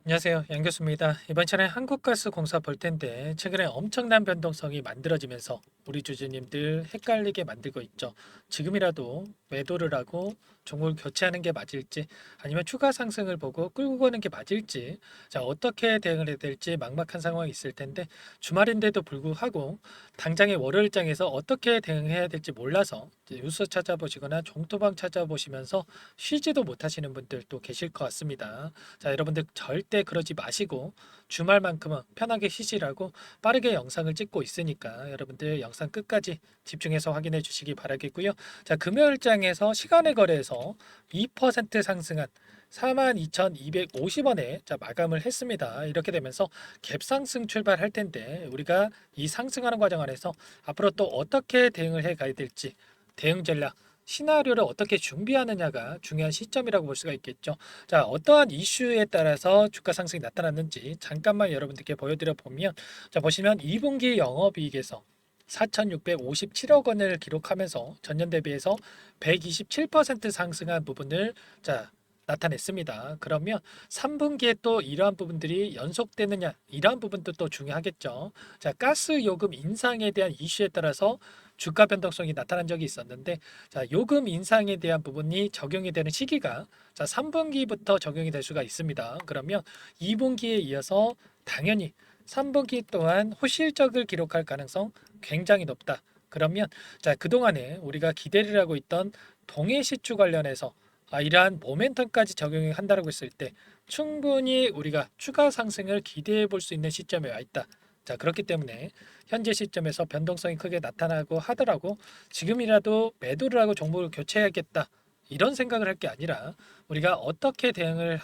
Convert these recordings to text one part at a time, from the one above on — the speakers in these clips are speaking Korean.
안녕하세요. 양 교수입니다. 이번 차례 한국가스공사 볼 텐데 최근에 엄청난 변동성이 만들어지면서 우리 주주님들 헷갈리게 만들고 있죠. 지금이라도 매도를 하고 종목을 교체하는 게 맞을지 아니면 추가 상승을 보고 끌고 가는 게 맞을지 자 어떻게 대응을 해야 될지 막막한 상황이 있을 텐데 주말인데도 불구하고 당장의 월요일장에서 어떻게 대응해야 될지 몰라서 이제 뉴스 찾아보시거나 종토방 찾아보시면서 쉬지도 못하시는 분들도 계실 것 같습니다. 자, 여러분들 절대 그러지 마시고 주말만큼은 편하게 쉬시라고 빠르게 영상을 찍고 있으니까 여러분들 영상 끝까지 집중해서 확인해 주시기 바라겠고요. 자, 금요일장에서 시간의 거래에서 2% 상승한 42,250원에 자, 마감을 했습니다. 이렇게 되면서 갭상승 출발할 텐데 우리가 이 상승하는 과정 안에서 앞으로 또 어떻게 대응을 해 가야 될지 대응 전략 시나리오를 어떻게 준비하느냐가 중요한 시점이라고 볼 수가 있겠죠. 자, 어떠한 이슈에 따라서 주가 상승이 나타났는지 잠깐만 여러분들께 보여드려 보면, 자, 보시면 2분기 영업이익에서 4,657억 원을 기록하면서 전년 대비해서 127% 상승한 부분을 자, 나타냈습니다. 그러면 3분기에 또 이러한 부분들이 연속되느냐, 이러한 부분도 또 중요하겠죠. 자, 가스 요금 인상에 대한 이슈에 따라서 주가 변동성이 나타난 적이 있었는데, 자, 요금 인상에 대한 부분이 적용이 되는 시기가 자, 3분기부터 적용이 될 수가 있습니다. 그러면 2분기에 이어서 당연히 3분기 또한 호실적을 기록할 가능성 굉장히 높다. 그러면 자, 그동안에 우리가 기대를 하고 있던 동해 시추 관련해서 이러한 모멘텀까지 적용을 한다고 했을 때 충분히 우리가 추가 상승을 기대해 볼 수 있는 시점에 와 있다. 자, 그렇기 때문에 현재 시점에서 변동성이 크게 나타나고 하더라고 지금이라도 매도를 하고 종목을 교체해야겠다. 이런 생각을 할 게 아니라 우리가 어떻게 대응을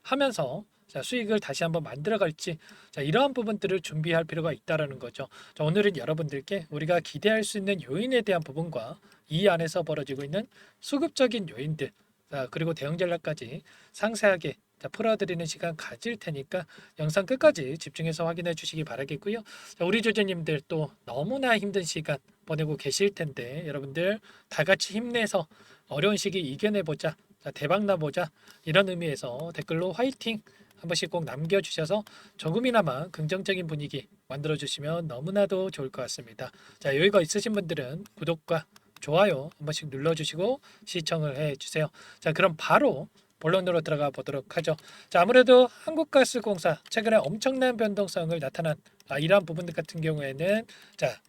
하면서 자, 수익을 다시 한번 만들어 갈지 자, 이러한 부분들을 준비할 필요가 있다라는 거죠. 자, 오늘은 여러분들께 우리가 기대할 수 있는 요인에 대한 부분과 이 안에서 벌어지고 있는 수급적인 요인들 자, 그리고 대응 전략까지 상세하게 자, 풀어드리는 시간 가질 테니까 영상 끝까지 집중해서 확인해 주시기 바라겠고요. 자, 우리 주주님들 또 너무나 힘든 시간 보내고 계실 텐데 여러분들 다 같이 힘내서 어려운 시기 이겨내보자. 자, 대박 나보자. 이런 의미에서 댓글로 화이팅 한 번씩 꼭 남겨주셔서 조금이나마 긍정적인 분위기 만들어주시면 너무나도 좋을 것 같습니다. 자, 여유가 있으신 분들은 구독과 좋아요 한 번씩 눌러주시고 시청을 해주세요. 자, 그럼 바로 본론으로 들어가 보도록 하죠. 자, 아무래도 한국가스공사 최근에 엄청난 변동성을 나타난 이러한 부분들 같은 경우에는 자,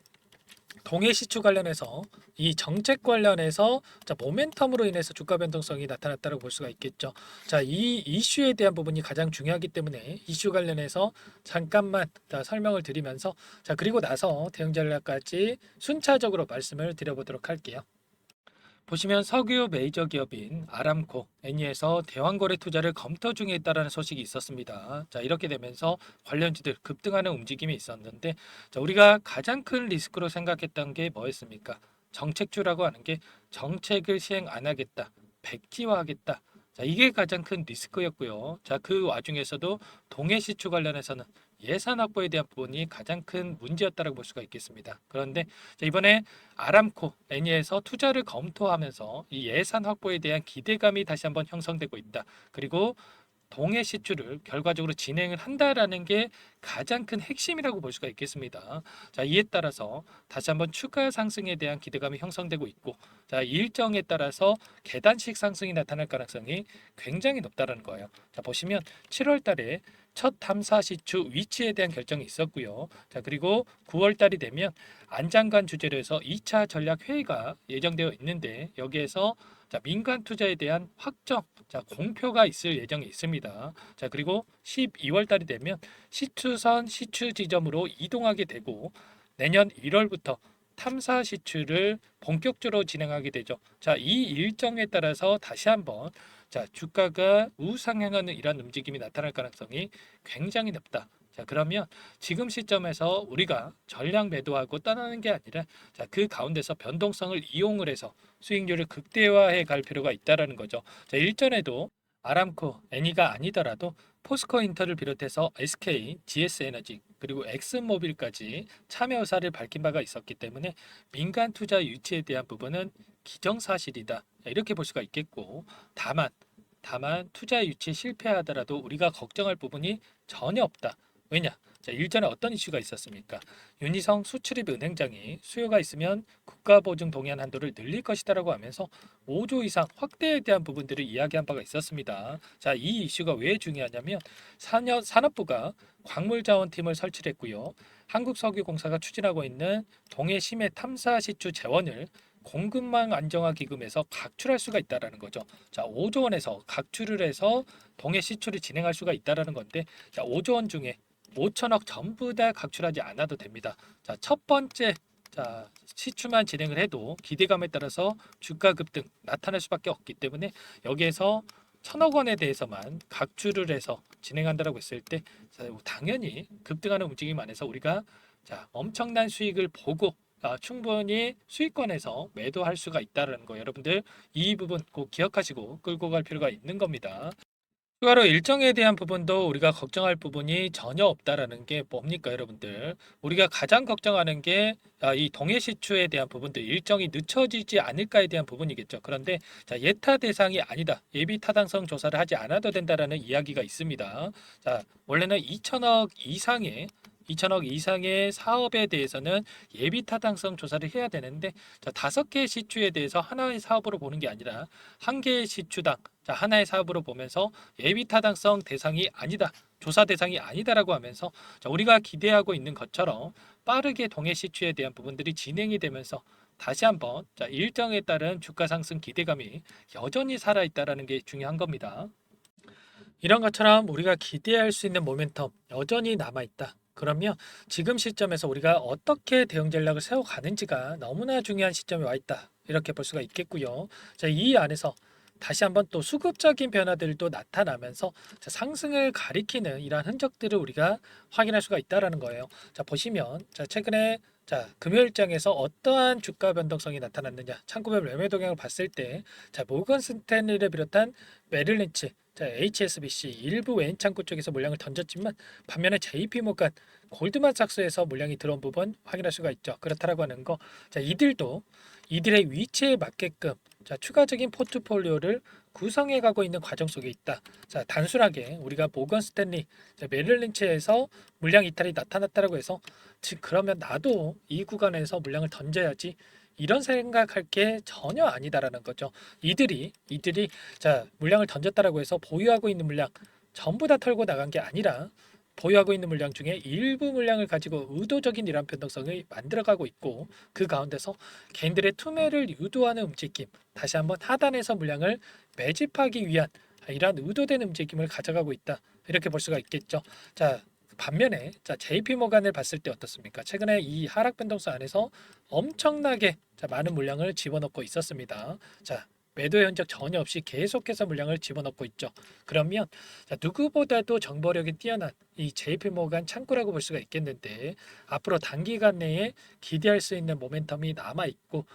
동해 시추 관련해서 이 정책 관련해서 자, 모멘텀으로 인해서 주가 변동성이 나타났다고 볼 수가 있겠죠. 자, 이 이슈에 대한 부분이 가장 중요하기 때문에 이슈 관련해서 잠깐만 자, 설명을 드리면서 자, 그리고 나서 대응 전략까지 순차적으로 말씀을 드려보도록 할게요. 보시면 석유 메이저 기업인 아람코, 애니에서 대왕거래 투자를 검토 중에 있다라는 소식이 있었습니다. 자, 이렇게 되면서 관련주들 급등하는 움직임이 있었는데, 자, 우리가 가장 큰 리스크로 생각했던 게 뭐였습니까? 정책주라고 하는 게 정책을 시행 안 하겠다, 백지화하겠다. 자, 이게 가장 큰 리스크였고요. 자, 그 와중에서도 동해 시추 관련해서는 예산 확보에 대한 부분이 가장 큰 문제였다고 볼 수가 있겠습니다. 그런데 자, 이번에 아람코, 애니에서 투자를 검토하면서 이 예산 확보에 대한 기대감이 다시 한번 형성되고 있다. 그리고 동해 시추를 결과적으로 진행을 한다라는 게 가장 큰 핵심이라고 볼 수가 있겠습니다. 자, 이에 따라서 다시 한번 추가 상승에 대한 기대감이 형성되고 있고, 자, 일정에 따라서 계단식 상승이 나타날 가능성이 굉장히 높다라는 거예요. 자, 보시면 7월 달에 첫 탐사 시추 위치에 대한 결정이 있었고요. 자, 그리고 9월 달이 되면 안장관 주재로 해서 2차 전략 회의가 예정되어 있는데 여기에서 자, 민간 투자에 대한 확정, 자, 공표가 있을 예정이 있습니다. 자, 그리고 12월 달이 되면 시추선 시추 지점으로 이동하게 되고 내년 1월부터 탐사 시추를 본격적으로 진행하게 되죠. 자, 이 일정에 따라서 다시 한번 자, 주가가 우상향하는 이런 움직임이 나타날 가능성이 굉장히 높다. 자, 그러면 지금 시점에서 우리가 전량 매도하고 떠나는 게 아니라 자, 그 가운데서 변동성을 이용을 해서 수익률을 극대화해 갈 필요가 있다라는 거죠. 자, 일전에도 아람코, 애니가 아니더라도 포스코 인터를 비롯해서 SK, GS에너지 그리고 엑슨모빌까지 참여 의사를 밝힌 바가 있었기 때문에 민간 투자 유치에 대한 부분은 기정사실이다. 이렇게 볼 수가 있겠고 다만 다만 투자 유치 실패하더라도 우리가 걱정할 부분이 전혀 없다. 왜냐? 자, 일전에 어떤 이슈가 있었습니까? 윤희성 수출입 은행장이 수요가 있으면 국가보증 동의안 한도를 늘릴 것이다라고 하면서 5조 이상 확대에 대한 부분들을 이야기한 바가 있었습니다. 자, 이 이슈가 왜 중요하냐면 산업부가 광물자원팀을 설치했고요. 한국석유공사가 추진하고 있는 동해 심해 탐사 시추 재원을 공급망 안정화 기금에서 각출할 수가 있다라는 거죠. 자, 5조 원에서 각출을 해서 동해 시추를 진행할 수가 있다라는 건데, 자, 5조 원 중에 5천억 전부 다 각출하지 않아도 됩니다. 자, 첫 번째 시추만 진행을 해도 기대감에 따라서 주가 급등 나타날 수밖에 없기 때문에 여기에서 천억 원에 대해서만 각출을 해서 진행한다라고 했을 때 당연히 급등하는 움직임 안에서 우리가 엄청난 수익을 보고 충분히 수익권에서 매도할 수가 있다는 거 여러분들 이 부분 꼭 기억하시고 끌고 갈 필요가 있는 겁니다. 추가로 일정에 대한 부분도 우리가 걱정할 부분이 전혀 없다라는 게 뭡니까 여러분들 우리가 가장 걱정하는 게 이 동해 시추에 대한 부분들 일정이 늦춰지지 않을까에 대한 부분이겠죠. 그런데 예타 대상이 아니다. 예비 타당성 조사를 하지 않아도 된다라는 이야기가 있습니다. 자, 원래는 2천억 이상의 사업에 대해서는 예비 타당성 조사를 해야 되는데 다섯 개의 시추에 대해서 하나의 사업으로 보는 게 아니라 한 개의 시추당 하나의 사업으로 보면서 예비 타당성 대상이 아니다. 조사 대상이 아니다라고 하면서 우리가 기대하고 있는 것처럼 빠르게 동해 시추에 대한 부분들이 진행이 되면서 다시 한번 일정에 따른 주가 상승 기대감이 여전히 살아있다라는 게 중요한 겁니다. 이런 것처럼 우리가 기대할 수 있는 모멘텀 여전히 남아있다. 그러면 지금 시점에서 우리가 어떻게 대응 전략을 세워가는지가 너무나 중요한 시점에 와 있다. 이렇게 볼 수가 있겠고요. 자, 이 안에서 다시 한번 또 수급적인 변화들도 나타나면서 상승을 가리키는 이러한 흔적들을 우리가 확인할 수가 있다라는 거예요. 자, 보시면 최근에 금요일장에서 어떠한 주가 변동성이 나타났느냐 참고별 매매 동향을 봤을 때 모건 스탠리를 비롯한 메릴린치 HSBC 일부 외인 창구 쪽에서 물량을 던졌지만 반면에 JP모간 골드만삭스에서 물량이 들어온 부분 확인할 수가 있죠. 그렇다라고 하는 거 이들도 이들의 위치에 맞게끔 추가적인 포트폴리오를 구성해 가고 있는 과정 속에 있다. 단순하게 우리가 모건 스탠리, 메릴린치에서 물량 이탈이 나타났다라고 해서 즉 그러면 나도 이 구간에서 물량을 던져야지 이런 생각할 게 전혀 아니다라는 거죠. 이들이 물량을 던졌다라고 해서 보유하고 있는 물량 전부 다 털고 나간 게 아니라 보유하고 있는 물량 중에 일부 물량을 가지고 의도적인 이런 변동성을 만들어가고 있고 그 가운데서 개인들의 투매를 유도하는 움직임 다시 한번 하단에서 물량을 매집하기 위한 이러한 의도된 움직임을 가져가고 있다 이렇게 볼 수가 있겠죠. 반면에 JP모간을 봤을 때 어떻습니까? 최근에 이 하락 변동성 안에서 엄청나게 많은 물량을 집어넣고 있었습니다. 매도의 흔적 전혀 없이 계속해서 물량을 집어넣고 있죠. 그러면 누구보다도 정보력이 뛰어난 이 JP모간 창구라고 볼 수가 있겠는데 앞으로 단기간 내에 기대할 수 있는 모멘텀이 남아 있고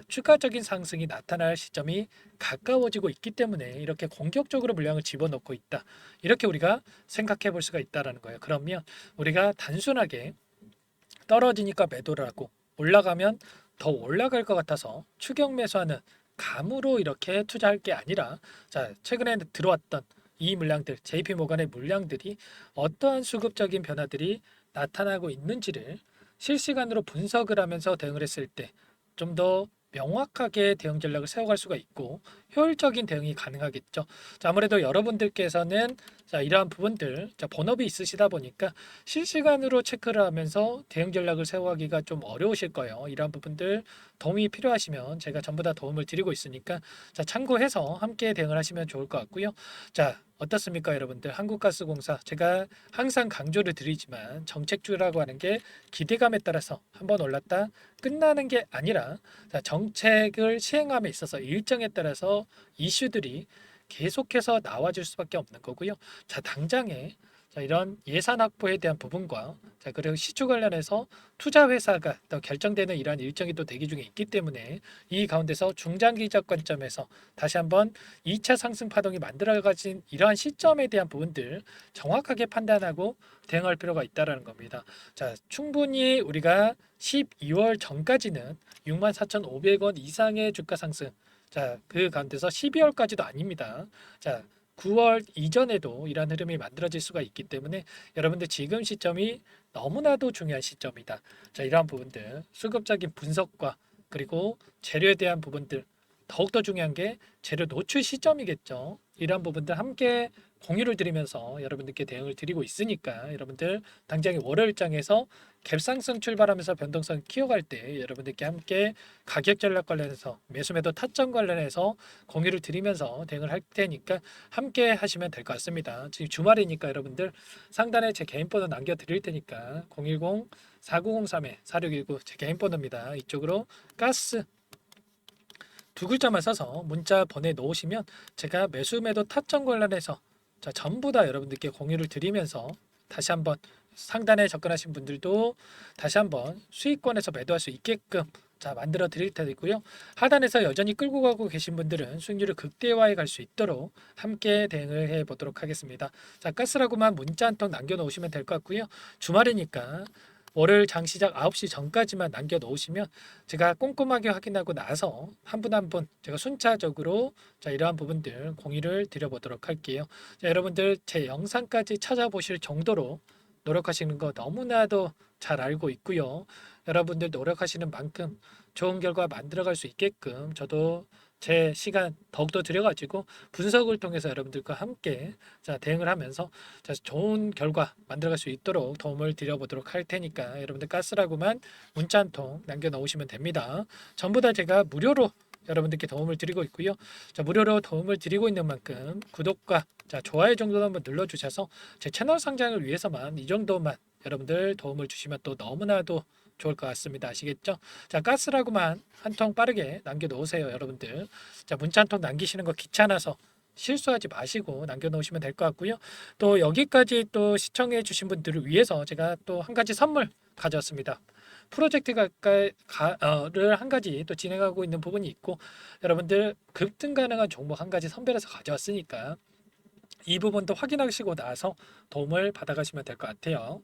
추가적인 상승이 나타날 시점이 가까워지고 있기 때문에 이렇게 공격적으로 물량을 집어넣고 있다. 이렇게 우리가 생각해 볼 수가 있다라는 거예요. 그러면 우리가 단순하게 떨어지니까 매도를 하고 올라가면 더 올라갈 것 같아서 추격 매수하는 감으로 이렇게 투자할 게 아니라 최근에 들어왔던 이 물량들 JP모간의 물량들이 어떠한 수급적인 변화들이 나타나고 있는지를 실시간으로 분석을 하면서 대응을 했을 때 좀 더 명확하게 대응 전략을 세워갈 수가 있고 효율적인 대응이 가능하겠죠. 아무래도 여러분들께서는 이러한 부분들 본업이 있으시다 보니까 실시간으로 체크를 하면서 대응 전략을 세워가기가 좀 어려우실 거예요. 이러한 부분들 도움이 필요하시면 제가 전부 다 도움을 드리고 있으니까 참고해서 함께 대응을 하시면 좋을 것 같고요. 어떻습니까 여러분들 한국가스공사 제가 항상 강조를 드리지만 정책주라고 하는 게 기대감에 따라서 한번 올랐다 끝나는 게 아니라 정책을 시행함에 있어서 일정에 따라서 이슈들이 계속해서 나와줄 수밖에 없는 거고요. 당장에 이런 예산 확보에 대한 부분과 그리고 시추 관련해서 투자 회사가 또 결정되는 이러한 일정이 또 대기 중에 있기 때문에 이 가운데서 중장기적 관점에서 다시 한번 2차 상승 파동이 만들어가진 이러한 시점에 대한 부분들 정확하게 판단하고 대응할 필요가 있다라는 겁니다. 충분히 우리가 12월 전까지는 64,500원 이상의 주가 상승 자, 그 가운데서 12월까지도 아닙니다. 자, 9월 이전에도 이러한 흐름이 만들어질 수가 있기 때문에 여러분들 지금 시점이 너무나도 중요한 시점이다. 자, 이러한 부분들 수급적인 분석과 그리고 재료에 대한 부분들 더욱더 중요한 게 재료 노출 시점이겠죠. 이러한 부분들 함께 공유를 드리면서 여러분들께 대응을 드리고 있으니까 여러분들 당장의 월요일장에서 갭상승 출발하면서 변동성 키워갈 때 여러분들께 함께 가격 전략 관련해서 매수매도 타점 관련해서 공유를 드리면서 대응을 할 테니까 함께 하시면 될 것 같습니다. 지금 주말이니까 여러분들 상단에 제 개인 번호 남겨 드릴 테니까 010-4903-4619 제 개인 번호입니다. 이쪽으로 가스 두 글자만 써서 문자 보내 놓으시면 제가 매수매도 타점 관련해서 자, 전부 다 여러분들께 공유를 드리면서 다시 한번 상단에 접근하신 분들도 다시 한번 수익권에서 매도할 수 있게끔 자, 만들어 드릴 테고요. 하단에서 여전히 끌고 가고 계신 분들은 수익률을 극대화해 갈 수 있도록 함께 대응을 해 보도록 하겠습니다. 자, 가스라고만 문자 한 통 남겨 놓으시면 될 것 같고요. 주말이니까 월요일 장 시작 9시 전까지만 남겨 놓으시면 제가 꼼꼼하게 확인하고 나서 한 분 한 분 제가 순차적으로 자, 이러한 부분들 공유를 드려보도록 할게요. 자, 여러분들 제 영상까지 찾아보실 정도로 노력하시는 거 너무나도 잘 알고 있고요. 여러분들 노력하시는 만큼 좋은 결과 만들어갈 수 있게끔 저도 제 시간 더욱더 들여가지고 분석을 통해서 여러분들과 함께 자, 대응을 하면서 자, 좋은 결과 만들어갈 수 있도록 도움을 드려보도록 할 테니까 여러분들 가스라고만 문자 한 통 남겨 놓으시면 됩니다. 전부 다 제가 무료로 여러분들께 도움을 드리고 있고요. 자, 무료로 도움을 드리고 있는 만큼 구독과 자, 좋아요 정도 한번 눌러주셔서 제 채널 성장을 위해서만 이 정도만 여러분들 도움을 주시면 또 너무나도 좋을 것 같습니다. 아시겠죠? 자, 가스라고만 한 통 빠르게 남겨 놓으세요, 여러분들. 자, 문자 한 통 남기시는 거 귀찮아서 실수하지 마시고 남겨 놓으시면 될 것 같고요. 또 여기까지 또 시청해 주신 분들을 위해서 제가 또 한 가지 선물 가져왔습니다. 프로젝트를 한 가지 또 진행하고 있는 부분이 있고 여러분들 급등 가능한 종목 한 가지 선별해서 가져왔으니까 이 부분도 확인하시고 나서 도움을 받아가시면 될 것 같아요.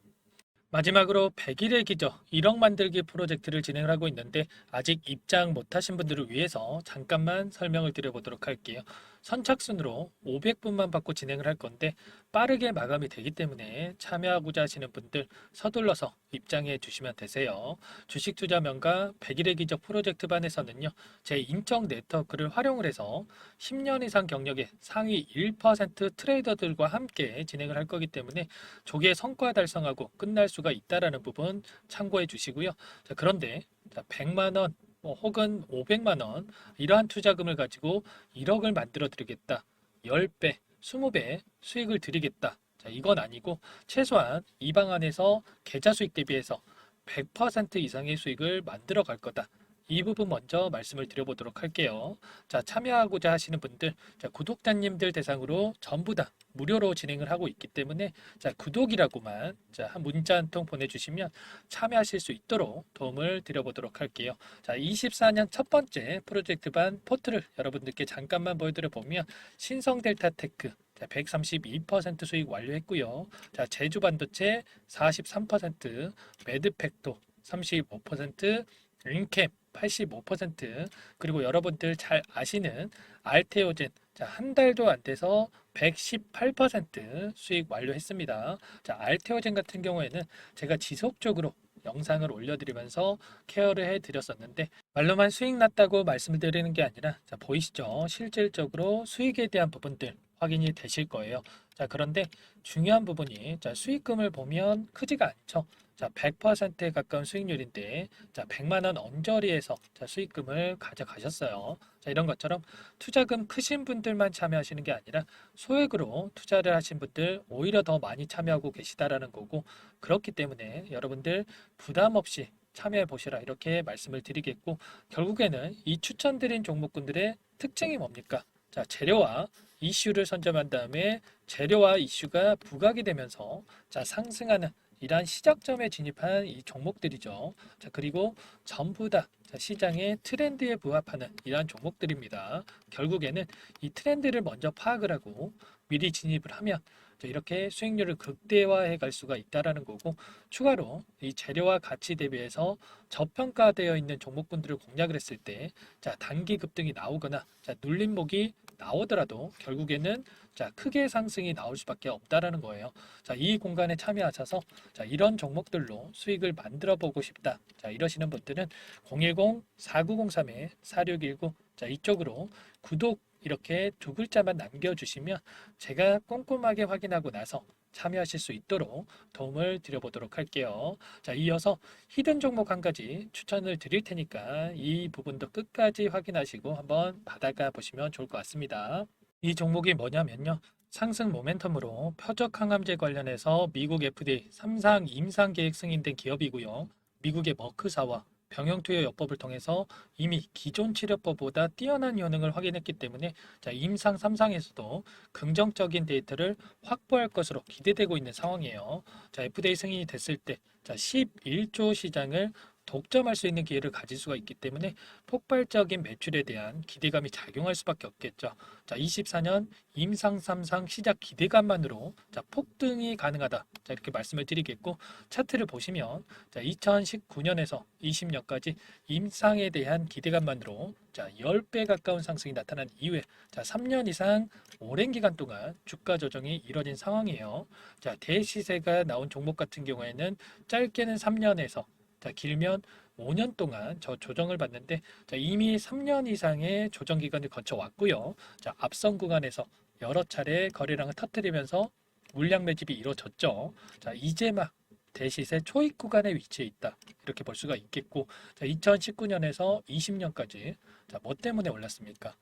마지막으로 100일의 기적 1억 만들기 프로젝트를 진행을 하고 있는데 아직 입장 못하신 분들을 위해서 잠깐만 설명을 드려보도록 할게요. 선착순으로 500분만 받고 진행을 할 건데 빠르게 마감이 되기 때문에 참여하고자 하시는 분들 서둘러서 입장해 주시면 되세요. 주식투자명가 100일의 기적 프로젝트반에서는요. 제 인적 네트워크를 활용을 해서 10년 이상 경력의 상위 1% 트레이더들과 함께 진행을 할 거기 때문에 조기에 성과 달성하고 끝날 수가 있다라는 부분 참고해 주시고요. 자, 그런데 100만 원 혹은 500만 원 이러한 투자금을 가지고 1억을 만들어 드리겠다. 10배, 20배 수익을 드리겠다. 자, 이건 아니고 최소한 이 방안에서 계좌 수익 대비해서 100% 이상의 수익을 만들어 갈 거다. 이 부분 먼저 말씀을 드려보도록 할게요. 자, 참여하고자 하시는 분들, 자, 구독자님들 대상으로 전부 다 무료로 진행을 하고 있기 때문에 자, 구독이라고만 자, 한 문자 한 통 보내주시면 참여하실 수 있도록 도움을 드려보도록 할게요. 자, 24년 첫 번째 프로젝트 반 포트를 여러분들께 잠깐만 보여드려 보면 신성 델타 테크 132% 수익 완료했고요. 자, 제주 반도체 43%, 매드팩토 35%, 인캡 85%, 그리고 여러분들 잘 아시는 알테오젠 자, 한 달도 안 돼서 118% 수익 완료했습니다. 자, 알테오젠 같은 경우에는 제가 지속적으로 영상을 올려드리면서 케어를 해드렸었는데 말로만 수익 났다고 말씀을 드리는 게 아니라 자, 보이시죠? 실질적으로 수익에 대한 부분들 확인이 되실 거예요. 자, 그런데 중요한 부분이 자, 수익금을 보면 크지가 않죠. 자, 100%에 가까운 수익률인데 자, 100만 원 언저리에서 자, 수익금을 가져가셨어요. 자, 이런 것처럼 투자금 크신 분들만 참여하시는 게 아니라 소액으로 투자를 하신 분들 오히려 더 많이 참여하고 계시다라는 거고 그렇기 때문에 여러분들 부담 없이 참여해 보시라 이렇게 말씀을 드리겠고 결국에는 이 추천드린 종목군들의 특징이 뭡니까? 자, 재료와 이슈를 선점한 다음에 재료와 이슈가 부각이 되면서 자, 상승하는 이러한 시작점에 진입한 이 종목들이죠. 자, 그리고 전부 다 자, 시장의 트렌드에 부합하는 이러한 종목들입니다. 결국에는 이 트렌드를 먼저 파악을 하고 미리 진입을 하면 자, 이렇게 수익률을 극대화해 갈 수가 있다라는 거고, 추가로 이 재료와 가치 대비해서 저평가되어 있는 종목군들을 공략을 했을 때, 자, 단기 급등이 나오거나, 자, 눌림목이 나오더라도 결국에는 자, 크게 상승이 나올 수밖에 없다라는 거예요. 자, 이 공간에 참여하셔서 자, 이런 종목들로 수익을 만들어 보고 싶다. 자, 이러시는 분들은 010-4903-4619 자, 이쪽으로 구독 이렇게 두 글자만 남겨주시면 제가 꼼꼼하게 확인하고 나서 참여하실 수 있도록 도움을 드려보도록 할게요. 자, 이어서 히든 종목 한 가지 추천을 드릴 테니까 이 부분도 끝까지 확인하시고 한번 받아가 보시면 좋을 것 같습니다. 이 종목이 뭐냐면요. 상승 모멘텀으로 표적 항암제 관련해서 미국 FDA 3상 임상 계획 승인된 기업이고요. 미국의 머크사와 병용투여 요법을 통해서 이미 기존 치료법보다 뛰어난 효능을 확인했기 때문에 자, 임상 3상에서도 긍정적인 데이터를 확보할 것으로 기대되고 있는 상황이에요. 자, FDA 승인이 됐을 때 자, 11조 시장을 독점할 수 있는 기회를 가질 수가 있기 때문에 폭발적인 매출에 대한 기대감이 작용할 수밖에 없겠죠. 자, 24년 임상 3상 시작 기대감만으로 자, 폭등이 가능하다. 자, 이렇게 말씀을 드리겠고 차트를 보시면 자, 2019년에서 20년까지 임상에 대한 기대감만으로 자, 10배 가까운 상승이 나타난 이후에 자, 3년 이상 오랜 기간 동안 주가 조정이 이뤄진 상황이에요. 자, 대시세가 나온 종목 같은 경우에는 짧게는 3년에서 자, 길면 5년 동안 저 조정을 받는데 자, 이미 3년 이상의 조정 기간을 거쳐 왔고요. 자, 앞선 구간에서 여러 차례 거래량을 터뜨리면서 물량 매집이 이루어졌죠. 자, 이제 막 대시세 초입 구간에 위치해 있다. 이렇게 볼 수가 있겠고, 자, 2019년에서 20년까지 자, 뭐 때문에 올랐습니까?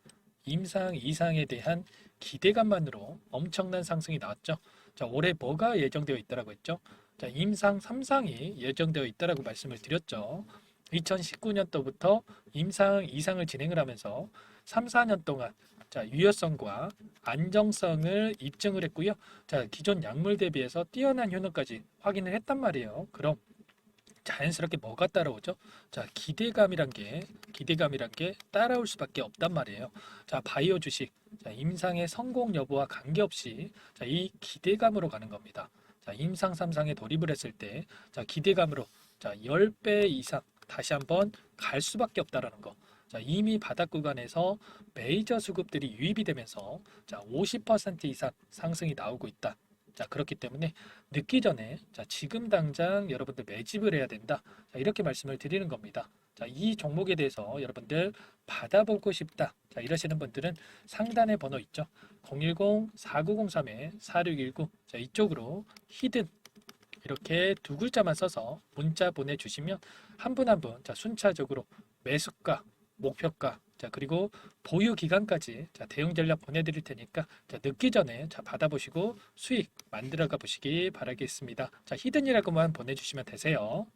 임상 이상에 대한 기대감만으로 엄청난 상승이 나왔죠. 자, 올해 뭐가 예정되어 있다라고 했죠? 자, 임상 3상이 예정되어 있다라고 말씀을 드렸죠. 2019년도부터 임상 2상을 진행을 하면서 3, 4년 동안 자, 유효성과 안정성을 입증을 했고요. 자, 기존 약물 대비해서 뛰어난 효능까지 확인을 했단 말이에요. 그럼 자연스럽게 뭐가 따라오죠? 자, 기대감이란 게 따라올 수밖에 없단 말이에요. 자, 바이오 주식. 자, 임상의 성공 여부와 관계없이 자, 이 기대감으로 가는 겁니다. 자, 임상 3상에 돌입을 했을 때 자, 기대감으로 자, 10배 이상 다시 한번 갈 수밖에 없다라는 거. 자, 이미 바닥 구간에서 메이저 수급들이 유입이 되면서 자, 50% 이상 상승이 나오고 있다. 자, 그렇기 때문에 늦기 전에 자, 지금 당장 여러분들 매집을 해야 된다. 자, 이렇게 말씀을 드리는 겁니다. 자, 이 종목에 대해서 여러분들 받아보고 싶다. 자, 이러시는 분들은 상단에 번호 있죠. 010-4903-4619. 자, 이쪽으로 히든 이렇게 두 글자만 써서 문자 보내주시면 한 분 한 분 자, 순차적으로 매수가, 목표가, 자, 그리고 보유 기간까지 자, 대응 전략 보내드릴 테니까 자, 늦기 전에 자, 받아보시고 수익 만들어가 보시기 바라겠습니다. 자, 히든이라고만 보내주시면 되세요.